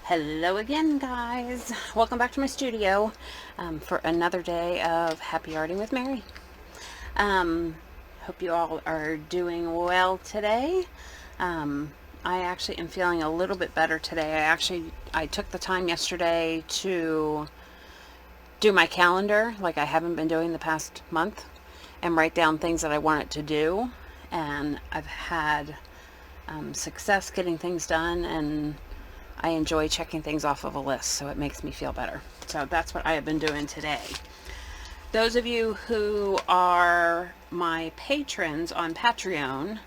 Hello again, guys. Welcome back to my studio for another day of Happy Arting with Mary. Hope you all are doing well today. I actually am feeling a little bit better today. I took the time yesterday to do my calendar like I haven't been doing the past month and write down things that I wanted to do. And I've had success getting things done, and I enjoy checking things off of a list, so it makes me feel better. So that's what I have been doing today. Those of you who are my patrons on Patreon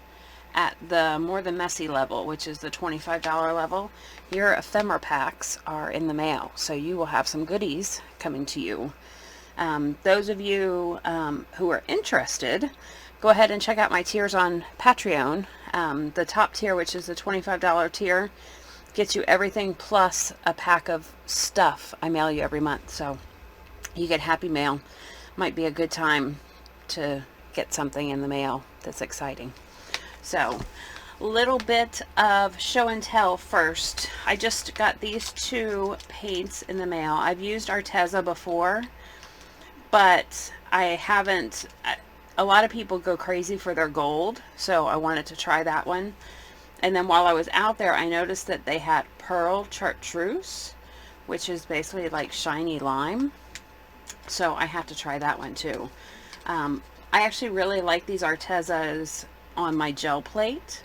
at the More Than Messy level, which is the $25 level, your ephemera packs are in the mail, so you will have some goodies coming to you. Those of you who are interested, go ahead and check out my tiers on Patreon. The top tier, which is the $25 tier, gets you everything plus a pack of stuff I mail you every month. So you get happy mail. Might be a good time to get something in the mail that's exciting. So a little bit of show and tell first. I just got these two paints in the mail. I've used Arteza before, but I haven't. A lot of people go crazy for their gold, so I wanted to try that one. And then while I was out there, I noticed that they had Pearl Chartreuse, which is basically like shiny lime. So I have to try that one too. I actually really like these Artezas on my gel plate.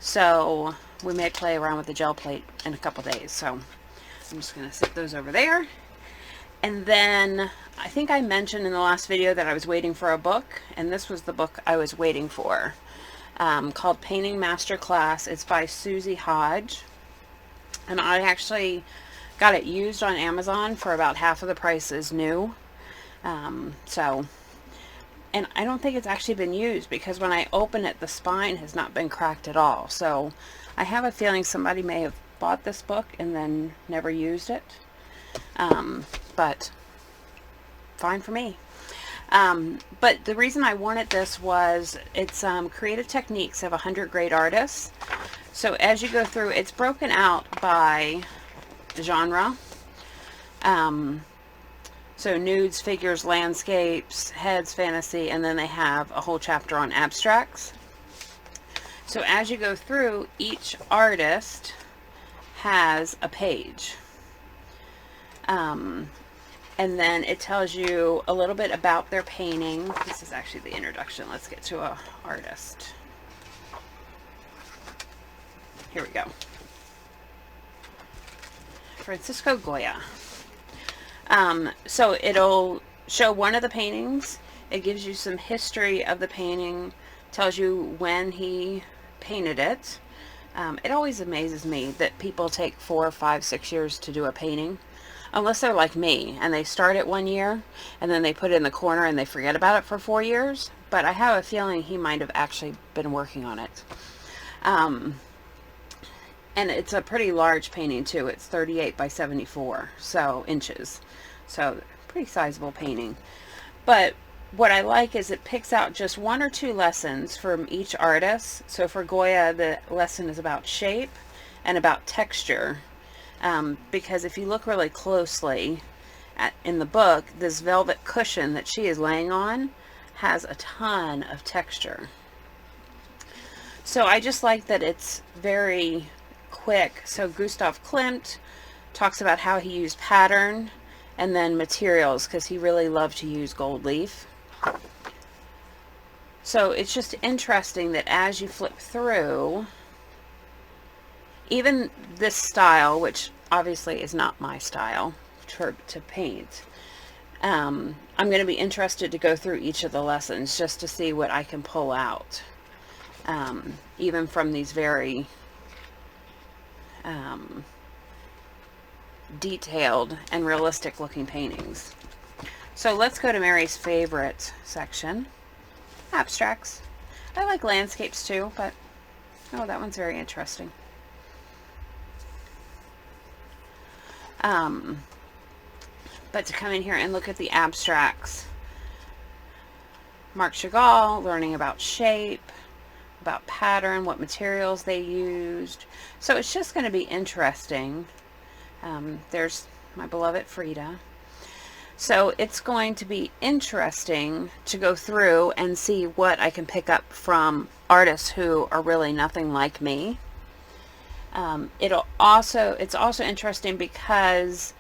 So we may play around with the gel plate in a couple days. So I'm just going to set those over there. And then I think I mentioned in the last video that I was waiting for a book, and this was the book I was waiting for. Called Painting Masterclass. It's by Susie Hodge, and I actually got it used on Amazon for about half of the price as new. And I don't think it's actually been used, because when I open it, the spine has not been cracked at all. So I have a feeling somebody may have bought this book and then never used it. But fine for me. But the reason I wanted this was it's Creative Techniques of 100 Great Artists. So as you go through, it's broken out by genre. So nudes, figures, landscapes, heads, fantasy, and then they have a whole chapter on abstracts. So as you go through, each artist has a page. And then it tells you a little bit about their painting. This is actually the introduction. Let's get to an artist. Here we go. Francisco Goya. So it'll show one of the paintings. It gives you some history of the painting, tells you when he painted it. It always amazes me that people take 4, 5, 6 years to do a painting. Unless they're like me and they start it 1 year and then they put it in the corner and they forget about it for 4 years. But I have a feeling he might have actually been working on it. And it's a pretty large painting too. It's 38 by 74 inches. So pretty sizable painting. But what I like is it picks out just 1 or 2 lessons from each artist. So for Goya, the lesson is about shape and about texture. Because if you look really closely in the book, this velvet cushion that she is laying on has a ton of texture. So I just like that it's very quick. So Gustav Klimt talks about how he used pattern and then materials, because he really loved to use gold leaf. So it's just interesting that as you flip through, even this style, which obviously is not my style to paint, I'm going to be interested to go through each of the lessons just to see what I can pull out, even from these very detailed and realistic looking paintings. So let's go to Mary's favorite section, abstracts. I like landscapes too, but oh, that one's very interesting. But to come in here and look at the abstracts, Marc Chagall, learning about shape, about pattern, what materials they used. So it's just going to be interesting There's my beloved Frida. So it's going to be interesting to go through and see what I can pick up from artists who are really nothing like me. It's also interesting because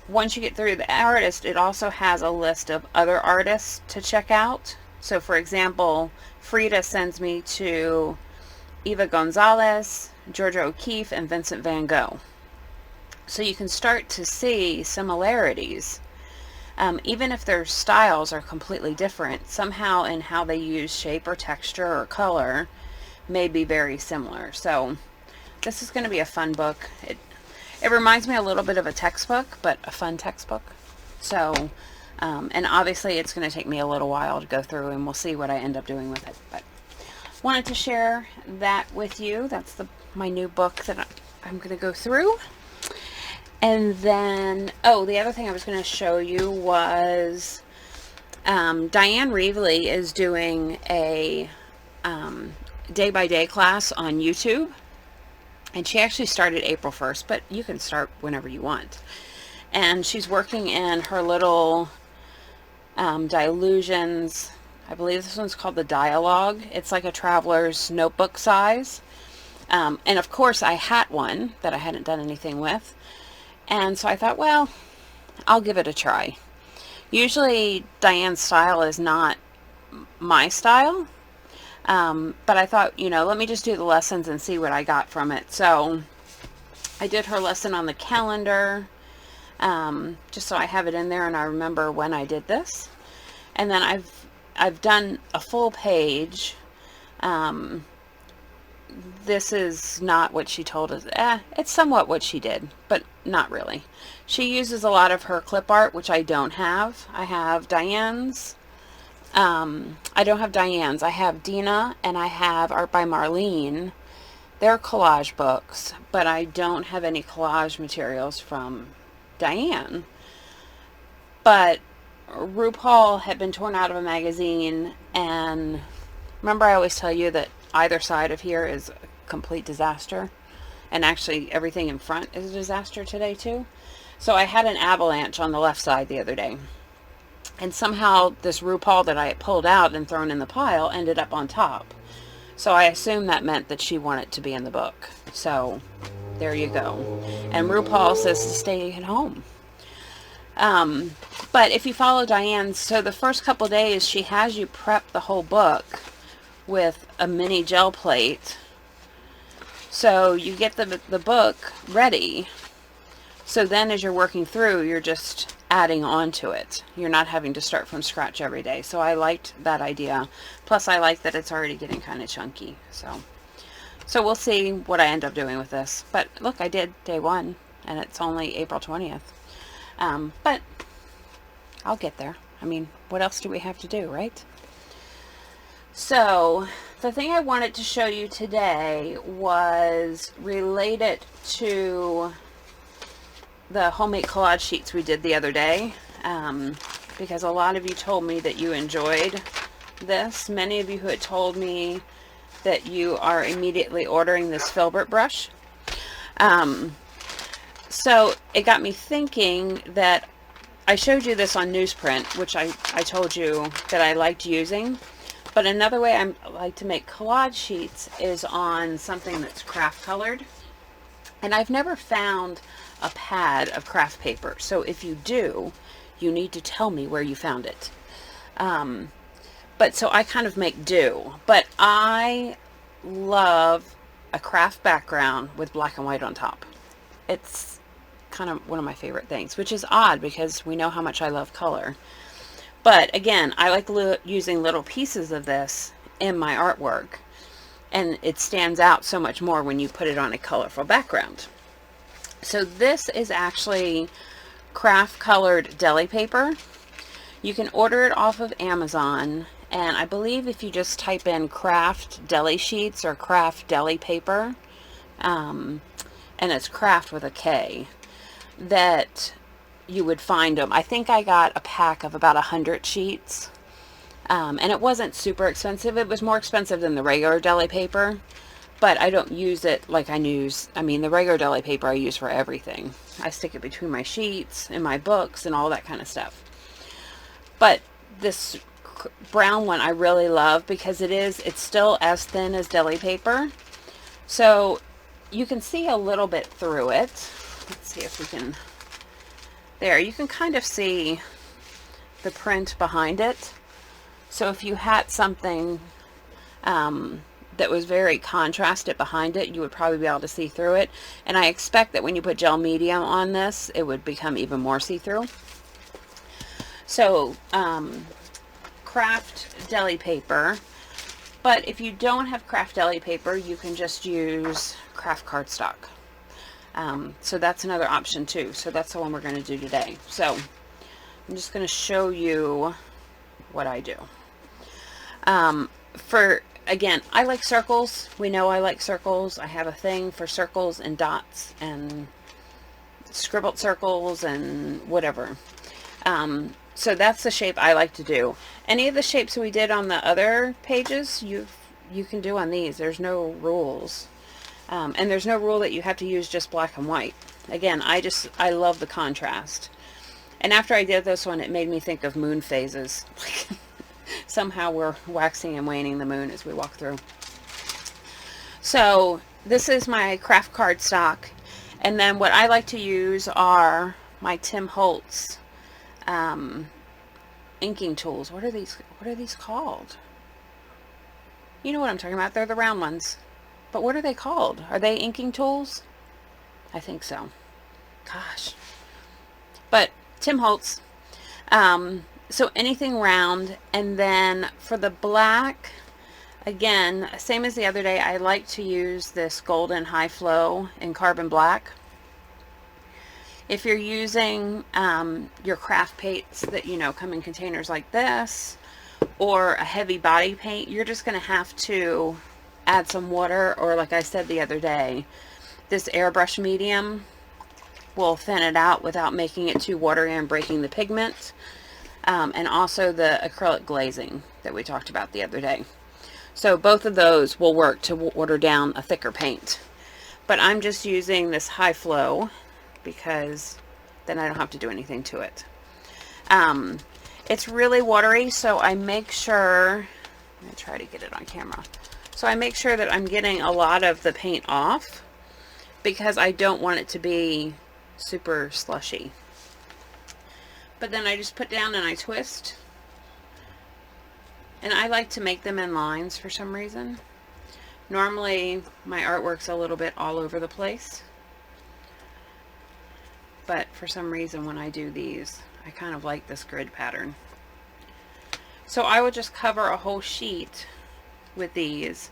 once you get through the artist, it also has a list of other artists to check out. So for example, Frida sends me to Eva Gonzalez, Georgia O'Keeffe, and Vincent van Gogh. So you can start to see similarities. Even if their styles are completely different, somehow in how they use shape or texture or color may be very similar. So this is going to be a fun book. It reminds me a little bit of a textbook, but a fun textbook. So, and obviously it's going to take me a little while to go through, and we'll see what I end up doing with it. But wanted to share that with you. That's my new book that I'm going to go through. And then, the other thing I was going to show you was Diane Reevely is doing a day-by-day class on YouTube. And she actually started April 1st, but you can start whenever you want. And she's working in her little Dylusions. I believe this one's called the Dialogue. It's like a traveler's notebook size. And of course I had one that I hadn't done anything with. And so I thought, well, I'll give it a try. Usually Diane's style is not my style. But I thought, let me just do the lessons and see what I got from it. So I did her lesson on the calendar, just so I have it in there and I remember when I did this. And then I've done a full page. This is not what she told us. It's somewhat what she did, but not really. She uses a lot of her clip art, which I don't have. I have Diane's. I don't have Diane's. I have Dina, and I have Art by Marlene. They're collage books, but I don't have any collage materials from Diane. But RuPaul had been torn out of a magazine, and remember I always tell you that either side of here is a complete disaster, and actually everything in front is a disaster today too. So I had an avalanche on the left side the other day. And somehow this RuPaul that I had pulled out and thrown in the pile ended up on top. So I assume that meant that she wanted to be in the book. So there you go. And RuPaul says to stay at home. But if you follow Diane, so the first couple days she has you prep the whole book with a mini gel plate. So you get the book ready. So then as you're working through, you're just adding on to it. You're not having to start from scratch every day. So I liked that idea. Plus I like that it's already getting kind of chunky. So we'll see what I end up doing with this. But look, I did day 1 and it's only April 20th. But I'll get there. I mean, what else do we have to do, right? So the thing I wanted to show you today was related to the homemade collage sheets we did the other day, because a lot of you told me that you enjoyed this. Many of you who had told me that you are immediately ordering this filbert brush. So it got me thinking that I showed you this on newsprint, which I told you that I liked using. But another way I like to make collage sheets is on something that's craft colored. And I've never found a pad of craft paper. So if you do, you need to tell me where you found it. But so I kind of make do. But I love a craft background with black and white on top. It's kind of one of my favorite things, which is odd because we know how much I love color. But again, I like using little pieces of this in my artwork, and it stands out so much more when you put it on a colorful background. So this is actually craft colored deli paper. You can order it off of Amazon, and I believe if you just type in craft deli sheets or craft deli paper, and it's craft with a K, that you would find them. I think I got a pack of about 100 sheets, and it wasn't super expensive. It was more expensive than the regular deli paper, but I don't use it like I mean, the regular deli paper I use for everything. I stick it between my sheets and my books and all that kind of stuff. But this brown one I really love because it's still as thin as deli paper. So you can see a little bit through it. Let's see if we can, there, you can kind of see the print behind it. So if you had something that was very contrasted behind it, you would probably be able to see through it. And I expect that when you put gel medium on this, it would become even more see-through. So craft deli paper, but if you don't have craft deli paper, you can just use craft cardstock. So that's another option too. So that's the one we're going to do today. So I'm just going to show you what I do. Again, I like circles. We know I like circles. I have a thing for circles and dots and scribbled circles and whatever. So that's the shape I like to do. Any of the shapes we did on the other pages, you can do on these. There's no rules. And there's no rule that you have to use just black and white. Again, I love the contrast. And after I did this one, it made me think of moon phases. Somehow we're waxing and waning the moon as we walk through. So this is my craft cardstock. And then what I like to use are my Tim Holtz inking tools. What are these called? You know what I'm talking about. They're the round ones. But what are they called? Are they inking tools? I think so. Gosh. But Tim Holtz. So anything round. And then for the black, again, same as the other day, I like to use this Golden High Flow in Carbon Black. If you're using your craft paints that, you know, come in containers like this, or a heavy body paint, you're just going to have to add some water, or like I said the other day, this airbrush medium will thin it out without making it too watery and breaking the pigment. And also the acrylic glazing that we talked about the other day. So both of those will work to water down a thicker paint. But I'm just using this High Flow because then I don't have to do anything to it. It's really watery, so I make sure, I'm going to try to get it on camera. So I make sure that I'm getting a lot of the paint off because I don't want it to be super slushy. But then I just put down and I twist. And I like to make them in lines for some reason. Normally my artwork's a little bit all over the place. But for some reason when I do these, I kind of like this grid pattern. So I will just cover a whole sheet with these.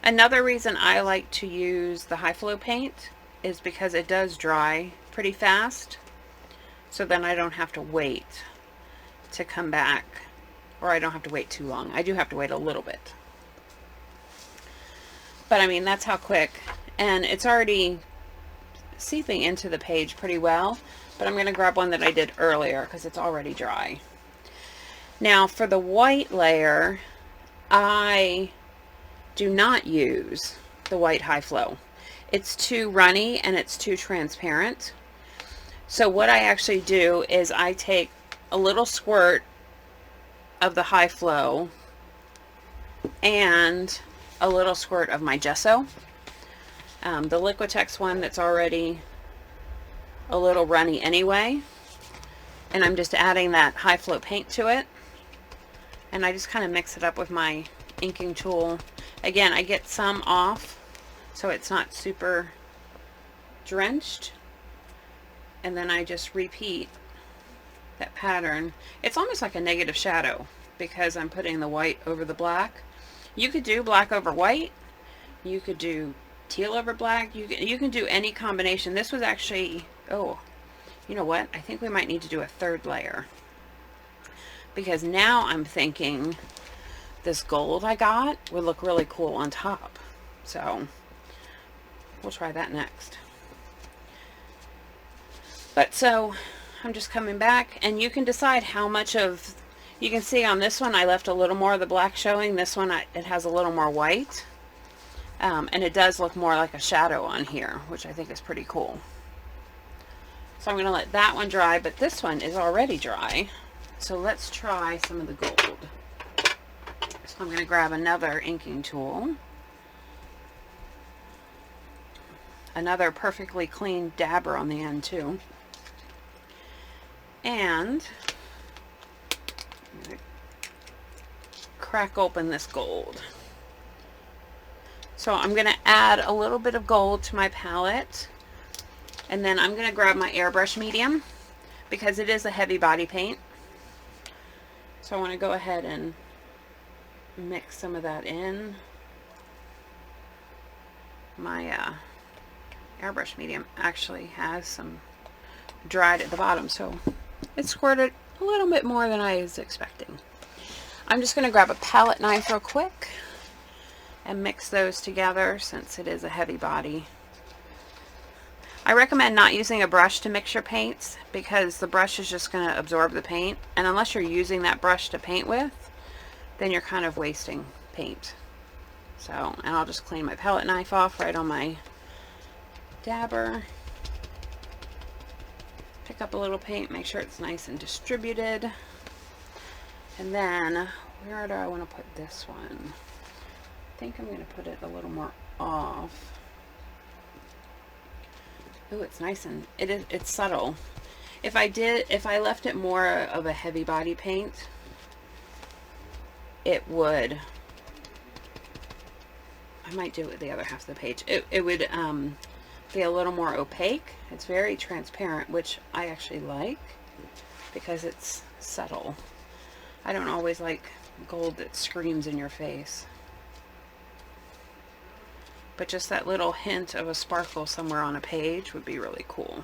Another reason I like to use the High Flow paint is because it does dry pretty fast. So then I don't have to wait to come back, or I don't have to wait too long. I do have to wait a little bit. But I mean, that's how quick. And it's already seeping into the page pretty well. But I'm going to grab one that I did earlier because it's already dry. Now for the white layer, I do not use the white High Flow. It's too runny and it's too transparent. So what I actually do is I take a little squirt of the High Flow and a little squirt of my gesso. The Liquitex one that's already a little runny anyway. And I'm just adding that High Flow paint to it. And I just kind of mix it up with my inking tool. Again, I get some off so it's not super drenched. And then I just repeat that pattern. It's almost like a negative shadow because I'm putting the white over the black. You could do black over white. You could do teal over black. You can do any combination. This was actually, oh, you know what? I think we might need to do a third layer. Because now I'm thinking this gold I got would look really cool on top. So we'll try that next. But so I'm just coming back, and you can decide how much of, you can see on this one I left a little more of the black showing. This one it has a little more white. And it does look more like a shadow on here, which I think is pretty cool. So I'm going to let that one dry, but this one is already dry. So let's try some of the gold. So I'm going to grab another inking tool. Another perfectly clean dabber on the end too. And I'm going to crack open this gold. So I'm going to add a little bit of gold to my palette, and then I'm going to grab my airbrush medium because it is a heavy body paint. So I want to go ahead and mix some of that in. My airbrush medium actually has some dried at the bottom, so it squirted a little bit more than I was expecting. I'm just going to grab a palette knife real quick and mix those together since it is a heavy body. I recommend not using a brush to mix your paints because the brush is just going to absorb the paint, and unless you're using that brush to paint with, then you're kind of wasting paint. So, and I'll just clean my palette knife off right on my dabber. Pick up a little paint, make sure it's nice and distributed. And then, where do I want to put this one? I think I'm going to put it a little more off. Ooh, it's nice and it's subtle. If I left it more of a heavy body paint, it would, I might do it with the other half of the page. It would be a little more opaque. It's very transparent, which I actually like because it's subtle. I don't always like gold that screams in your face. But just that little hint of a sparkle somewhere on a page would be really cool.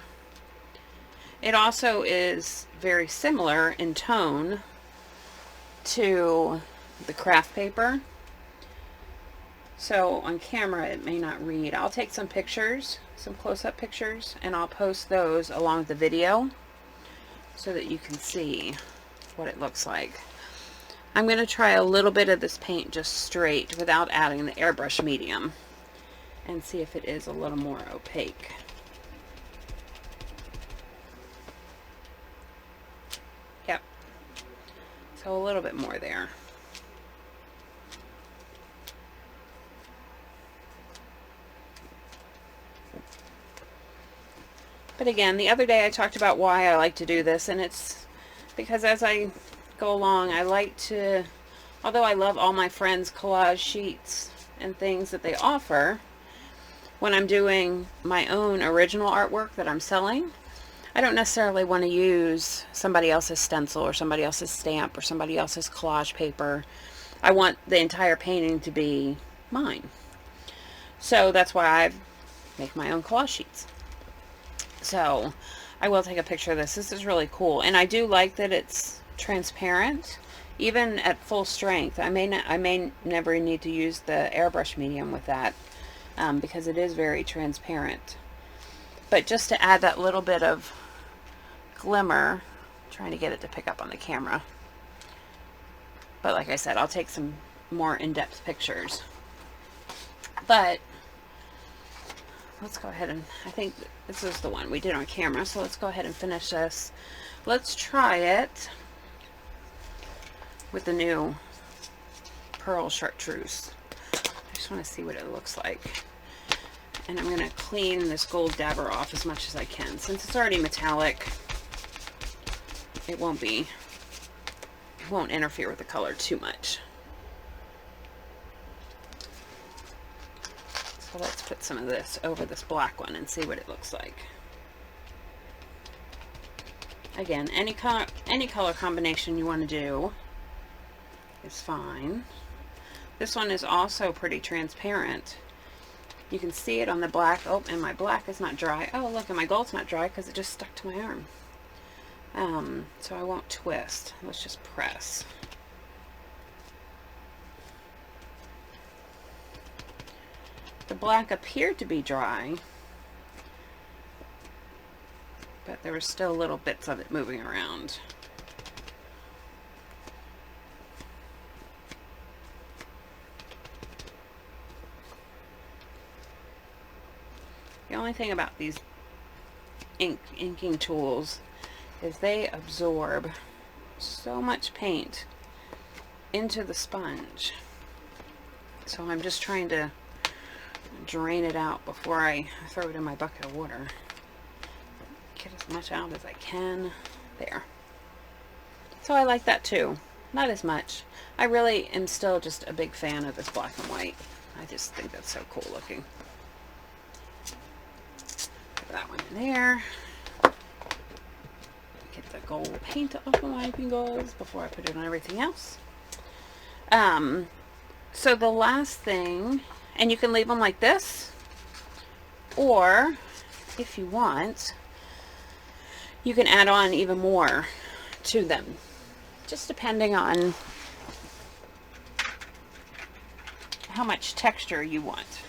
It also is very similar in tone to the craft paper. So on camera it may not read. I'll take some pictures, some close-up pictures, and I'll post those along with the video so that you can see what it looks like. I'm going to try a little bit of this paint just straight without adding the airbrush medium and see if it is a little more opaque. Yep. So a little bit more there. But again, the other day I talked about why I like to do this, and it's because as I go along, I like to, although I love all my friends' collage sheets and things that they offer, when I'm doing my own original artwork that I'm selling, I don't necessarily want to use somebody else's stencil or somebody else's stamp or somebody else's collage paper. I want the entire painting to be mine. So that's why I make my own collage sheets. So I will take a picture of this. This is really cool, and I do like that it's transparent, even at full strength. I may never need to use the airbrush medium with that because it is very transparent. But just to add that little bit of glimmer, I'm trying to get it to pick up on the camera. But like I said, I'll take some more in-depth pictures. But let's go ahead and, I think this is the one we did on camera, so let's go ahead and finish this. Let's try it with the new pearl chartreuse. I just want to see what it looks like. And I'm going to clean this gold dabber off as much as I can. Since it's already metallic, it won't interfere with the color too much. So let's put some of this over this black one and see what it looks like. Again, any color combination you want to do is fine. This one is also pretty transparent. You can see it on the black. Oh, and my black is not dry. Oh, look, and my gold's not dry because it just stuck to my arm. So I won't twist. Let's just press. The black appeared to be dry, but there were still little bits of it moving around. only thing about these inking tools is they absorb so much paint into the sponge. So I'm just trying to drain it out before I throw it in my bucket of water. Get as much out as I can. There. So I like that too. Not as much. I really am still just a big fan of this black and white. I just think that's so cool looking. Put that one in there. Get the gold paint off of my fingers before I put it on everything else. So the last thing, and you can leave them like this, or if you want, you can add on even more to them, just depending on how much texture you want.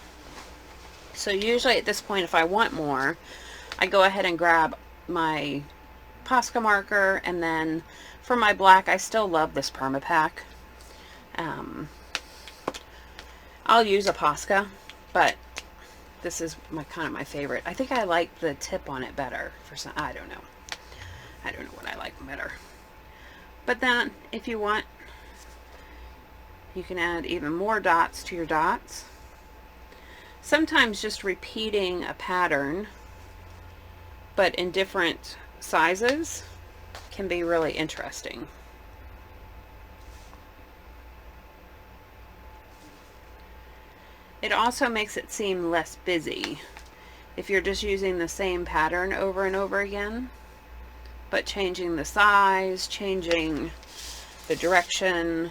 So usually at this point, if I want more, I go ahead and grab my Posca marker, and then for my black, I still love this Permapack. I'll use a Posca, but this is kind of my favorite. I think I like the tip on it better for some, I don't know. I don't know what I like better. But then if you want, you can add even more dots to your dots. Sometimes just repeating a pattern, but in different sizes, can be really interesting. It also makes it seem less busy if you're just using the same pattern over and over again, but changing the size, changing the direction,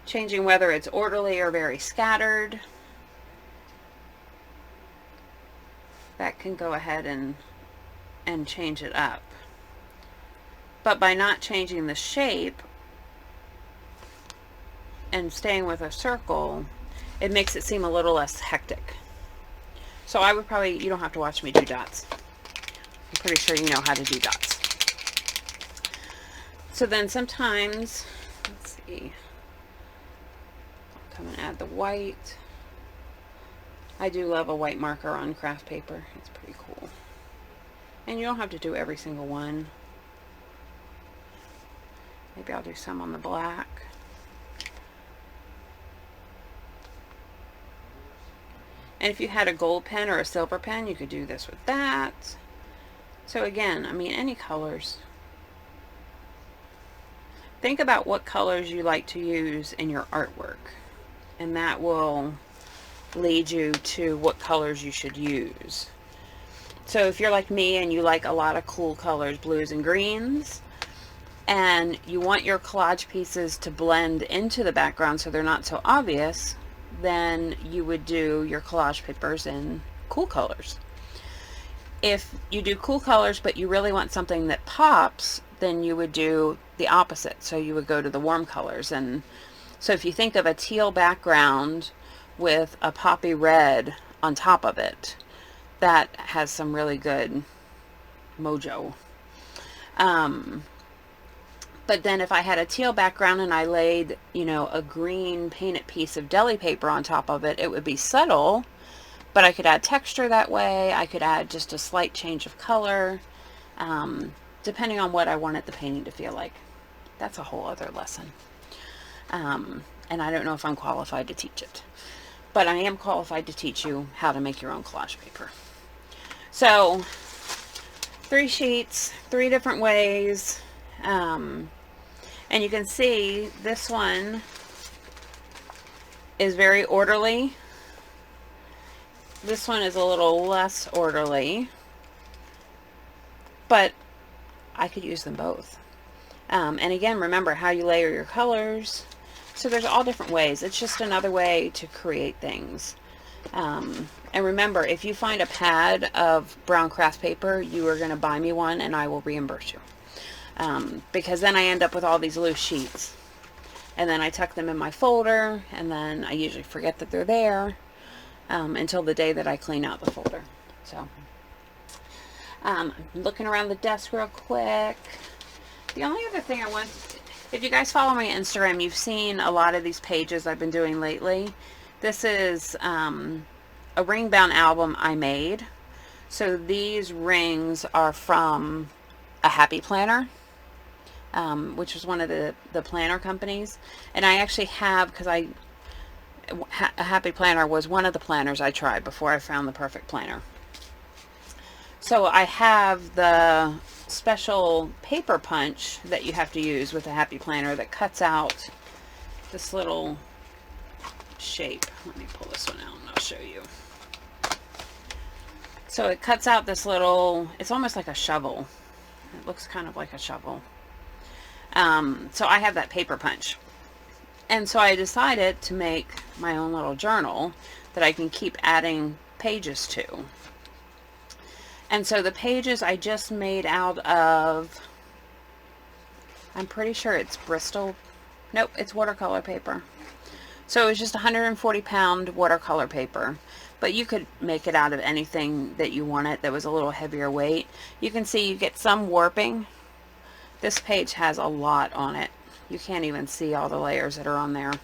changing whether it's orderly or very scattered. That can go ahead and change it up. But by not changing the shape and staying with a circle, it makes it seem a little less hectic. So I would probably, you don't have to watch me do dots. I'm pretty sure you know how to do dots. So then sometimes, let's see, I'll come and add the white. I do love a white marker on craft paper. It's pretty cool. And you don't have to do every single one. Maybe I'll do some on the black. And if you had a gold pen or a silver pen, you could do this with that. So again, I mean, any colors. Think about what colors you like to use in your artwork, and that will lead you to what colors you should use. So if you're like me and you like a lot of cool colors, blues and greens, and you want your collage pieces to blend into the background so they're not so obvious, then you would do your collage papers in cool colors. If you do cool colors but you really want something that pops, then you would do the opposite. So you would go to the warm colors. And so if you think of a teal background with a poppy red on top of it, that has some really good mojo. But then if I had a teal background and I laid, you know, a green painted piece of deli paper on top of it, it would be subtle, but I could add texture that way. I could add just a slight change of color, depending on what I wanted the painting to feel like. That's a whole other lesson. And I don't know if I'm qualified to teach it, but I am qualified to teach you how to make your own collage paper. So 3 sheets, 3 different ways. And you can see this one is very orderly. This one is a little less orderly, but I could use them both. And again, remember how you layer your colors. So there's all different ways. It's just another way to create things. And remember, if you find a pad of brown craft paper, you are going to buy me one and I will reimburse you. Because then I end up with all these loose sheets, and then I tuck them in my folder, and then I usually forget that they're there until the day that I clean out the folder. So I'm looking around the desk real quick. The only other thing I want, if you guys follow me on Instagram, you've seen a lot of these pages I've been doing lately. This is a ring bound album I made. So these rings are from a Happy Planner, which was one of the planner companies. And I actually have, because a Happy Planner was one of the planners I tried before I found the perfect planner. So I have the special paper punch that you have to use with a Happy Planner that cuts out this little shape. Let me pull this one out and I'll show you. So it cuts out this little, it's almost like a shovel. It looks kind of like a shovel. So I have that paper punch. And so I decided to make my own little journal that I can keep adding pages to. And so the pages I just made out of, I'm pretty sure it's Bristol, nope, it's watercolor paper. So it was just 140-pound watercolor paper. But you could make it out of anything that you wanted that was a little heavier weight. You can see you get some warping. This page has a lot on it. You can't even see all the layers that are on there.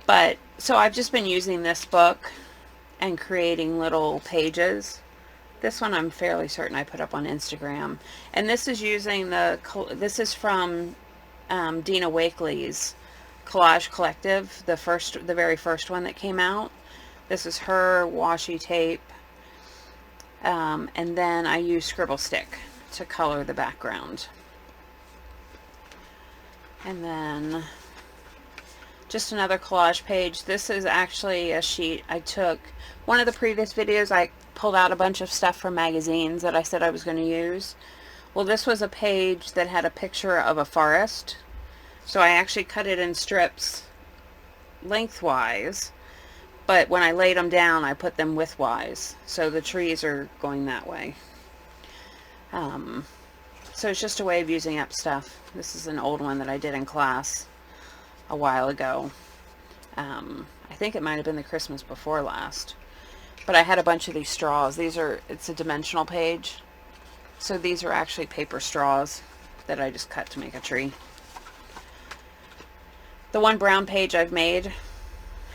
But so I've just been using this book and creating little pages. This one I'm fairly certain I put up on Instagram. And this is using this is from Dina Wakley's Collage Collective, the very first one that came out. This is her washi tape. And then I use Scribble Stick to color the background. And then just another collage page. This is actually a sheet I took. One of the previous videos I pulled out a bunch of stuff from magazines that I said I was going to use. Well, this was a page that had a picture of a forest. So I actually cut it in strips lengthwise, but when I laid them down I put them widthwise, so the trees are going that way. So it's just a way of using up stuff. This is an old one that I did in class a while ago. I think it might have been the Christmas before last. But I had a bunch of these straws. It's a dimensional page. So these are actually paper straws that I just cut to make a tree. The one brown page I've made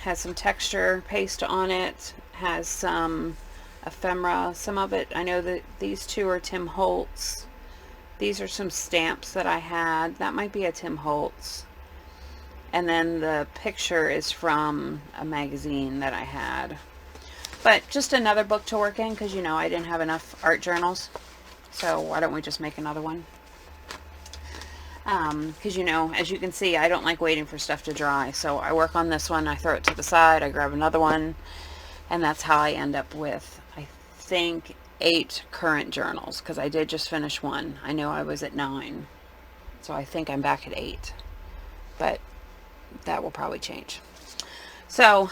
has some texture paste on it, has some ephemera, some of it. I know that these two are Tim Holtz. These are some stamps that I had. That might be a Tim Holtz. And then the picture is from a magazine that I had. But just another book to work in, because you know I didn't have enough art journals. So why don't we just make another one? Because you know, as you can see, I don't like waiting for stuff to dry. So I work on this one, I throw it to the side, I grab another one, and that's how I end up with, I think, 8 current journals, because I did just finish one. I know I was at 9. So I think I'm back at 8. But that will probably change. So,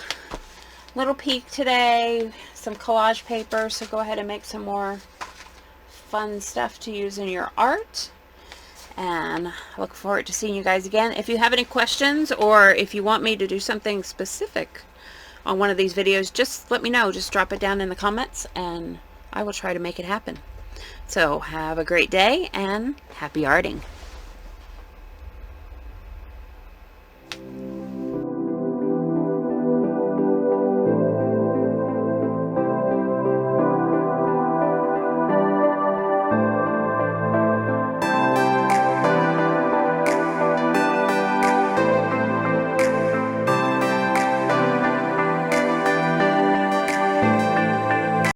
little peek today, some collage paper, so go ahead and make some more fun stuff to use in your art. And I look forward to seeing you guys again. If you have any questions, or if you want me to do something specific on one of these videos, just let me know. Just drop it down in the comments and I will try to make it happen. So have a great day and happy arting.